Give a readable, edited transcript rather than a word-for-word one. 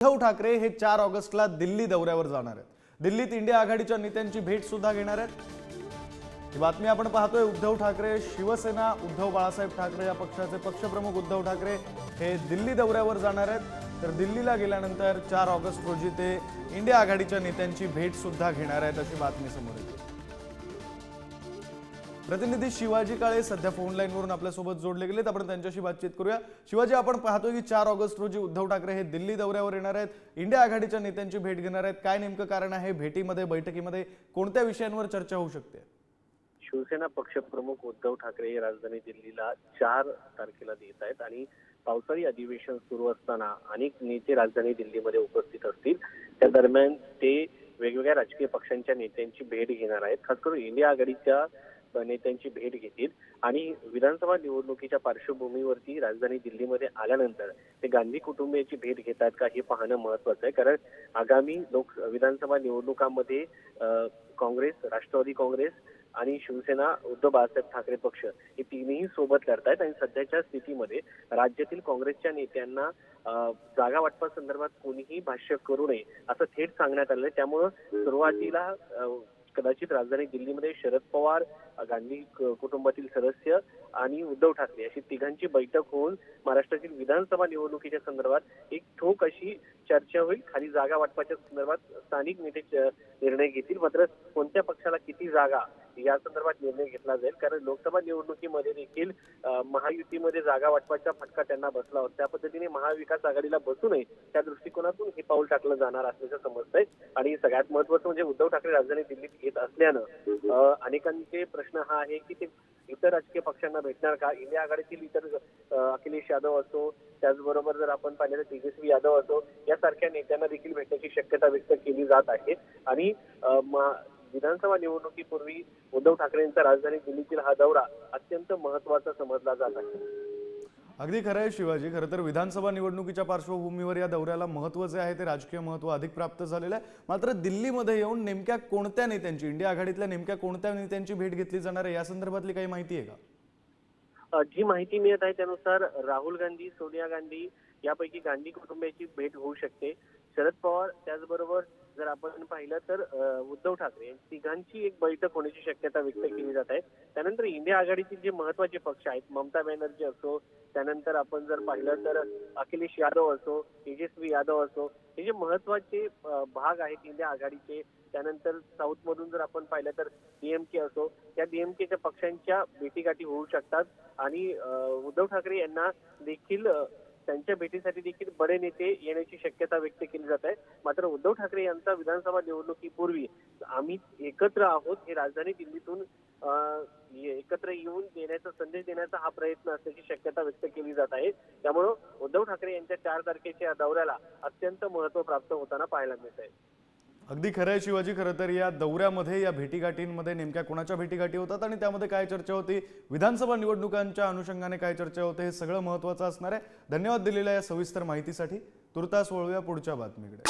उद्धव ठाकरे हे 4 ऑगस्टला दिल्ली दौऱ्यावर जाणार आहेत। दिल्लीत इंडिया आघाडीच्या नेत्यांची भेट सुद्धा घेणार आहेत। ही बातमी आपण पाहतोय। उद्धव ठाकरे, शिवसेना, उद्धव बाळासाहेब ठाकरे या पक्षाचे पक्षप्रमुख उद्धव ठाकरे हे दिल्ली दौऱ्यावर जाणार आहेत। तर दिल्लीला गेल्यानंतर 4 ऑगस्ट रोजी ते इंडिया आघाडीच्या नेत्यांची भेट सुद्धा घेणार आहेत अशी बातमी समोर येते। प्रतिनिधी शिवाजी काळे सध्या फोन लाईन वरून आपल्या सोबत जोडले गेलेत। आपण त्यांच्याशी बातचीत करूया। शिवाजी, आपण पाहतोय की 4 ऑगस्ट रोजी उद्धव ठाकरे हे दिल्ली दौऱ्यावर येणार आहेत, इंडिया आघाडीच्या नेत्यांची भेट घेणार आहेत। काय नेमकं कारण आहे भेटीमध्ये, बैठकीमध्ये कोणत्या विषयांवर चर्चा होऊ शकते? शिवसेना पक्षप्रमुख उद्धव ठाकरे राजधानी दिल्लीला 4 तारखेला येत आहेत आणि पावसाळी अधिवेशन सुरू असताना अनेक नेते राजधानी दिल्लीमध्ये उपस्थित असतील। त्या दरम्यान ते वेगवेगळ्या राजकीय पक्षांच्या नेत्यांची भेट घेणार आहेत। खास करून इंडिया आघाडीच्या नेत्यांची भेट घेतील आणि विधानसभा निवडणुकीच्या पार्श्वभूमीवरती राजधानी दिल्लीमध्ये आल्यानंतर ते गांधी कुटुंबियांची भेट घेतात का हे पाहणं महत्त्वाचं आहे। कारण आगामी विधानसभा निवडणुकांमध्ये काँग्रेस, राष्ट्रवादी काँग्रेस आणि शिवसेना, उद्धव बाळासाहेब ठाकरे पक्ष हे तिन्ही सोबत लढतायत आणि सध्याच्या स्थितीमध्ये राज्यातील काँग्रेसच्या नेत्यांना जागा वाटपासंदर्भात कोणीही भाष्य करू नये असं थेट सांगण्यात आलं आहे। त्यामुळं सुरुवातीला कदाचित राजधानी दिल्लीमध्ये शरद पवार, गांधी कुटुंबातील सदस्य आणि उद्धव ठाकरे अशी तिघांची बैठक होऊन महाराष्ट्रातील विधानसभा निवडणुकीच्या संदर्भात एक ठोक अशी चर्चा होईल। खाली जागा वाटपाच्या संदर्भात स्थानिक नेते निर्णय घेतील, मात्र कोणत्या पक्षाला किती जागा या संदर्भात निर्णय घेतला जाईल। कारण लोकसभा निवडणुकीमध्ये देखील महायुतीमध्ये जागा वाटपाचा फटका त्यांना बसला होता। त्या पद्धतीने महाविकास आघाडीला बसू नये त्या दृष्टिकोनातून हे पाऊल टाकलं जाणार असल्याचं समजतंय। आणि सगळ्यात महत्त्वाचं म्हणजे उद्धव ठाकरे राजधानी दिल्लीत येत असल्यानं अनेकांचे प्रश्न हा आहे की ते इतर राजकीय पक्षांना भेटणार का? इंडिया आघाडीतील इतर अखिलेश यादव असो, त्याचबरोबर जर आपण पाहिलं तर तेजस्वी यादव असो, यासारख्या नेत्यांना देखील भेटण्याची शक्यता व्यक्त केली जात आहे। आणि विधानसभा निवडणुकीपूर्वी उद्धव ठाकरेंचा राजधानी दिल्लीतील हा दौरा अत्यंत महत्त्वाचा समजला जात आहे। अगदी खरं आहे शिवाजी। खरं तर विधानसभा निवडणुकीच्या पार्श्वभूमीवर या दौऱ्याला महत्त्व जे आहे ते राजकीय महत्त्व अधिक प्राप्त झालेलं आहे। मात्र दिल्लीमध्ये येऊन नेमक्या कोणत्या नेत्यांची, इंडिया आघाडीतल्या नेमक्या कोणत्या नेत्यांची भेट घेतली जाणार आहे या संदर्भातली काही माहिती आहे का? जी माहिती मिळत आहे त्यानुसार राहुल गांधी, सोनिया गांधी यापैकी गांधी कुटुंबियांची भेट होऊ शकते। शरद पवार, त्याचबरोबर जर आपण पाहिलं तर उद्धव ठाकरे तिघांची एक बैठक होण्याची शक्यता व्यक्त केली जात आहे। त्यानंतर इंडिया आघाडीतील जे महत्त्वाचे पक्ष आहेत, ममता बॅनर्जी असो, त्यानंतर आपण जर पाहिलं तर अखिलेश यादव असो, तेजस्वी यादव असो, हे जे महत्त्वाचे भाग आहेत इंडिया आघाडीचे। त्यानंतर साऊथ मधून जर आपण पाहिलं तर डीएमके असो, त्या डीएमकेच्या पक्षांच्या भेटीगाठी होऊ शकतात आणि उद्धव ठाकरे यांना देखील त्यांच्या भेटीसाठी देखील बडे नेते येण्याची शक्यता व्यक्त केली जात आहे। मात्र उद्धव ठाकरे यांचा विधानसभा निवडणुकीपूर्वी आम्ही एकत्र आहोत हे राजधानी दिल्लीतून एकत्र येऊन देण्याचा संदेश देण्याचा हा प्रयत्न असल्याची शक्यता व्यक्त केली जात आहे। त्यामुळे उद्धव ठाकरे यांच्या 4 तारखेच्या दौऱ्याला अत्यंत महत्त्व प्राप्त होताना पाहायला मिळत आहे। अगदी खरं आहे शिवाजी। खरं तर या दौऱ्यामध्ये, या भेटीगाठींमध्ये नेमक्या कोणाच्या भेटीगाठी होतात आणि त्यामध्ये काय चर्चा होती, विधानसभा निवडणुकांच्या अनुषंगाने काय चर्चा होते, हे सगळं महत्त्वाचं असणार आहे। धन्यवाद दिलेल्या या सविस्तर माहितीसाठी। तुर्तास वळूया पुढच्या बातमीकडे।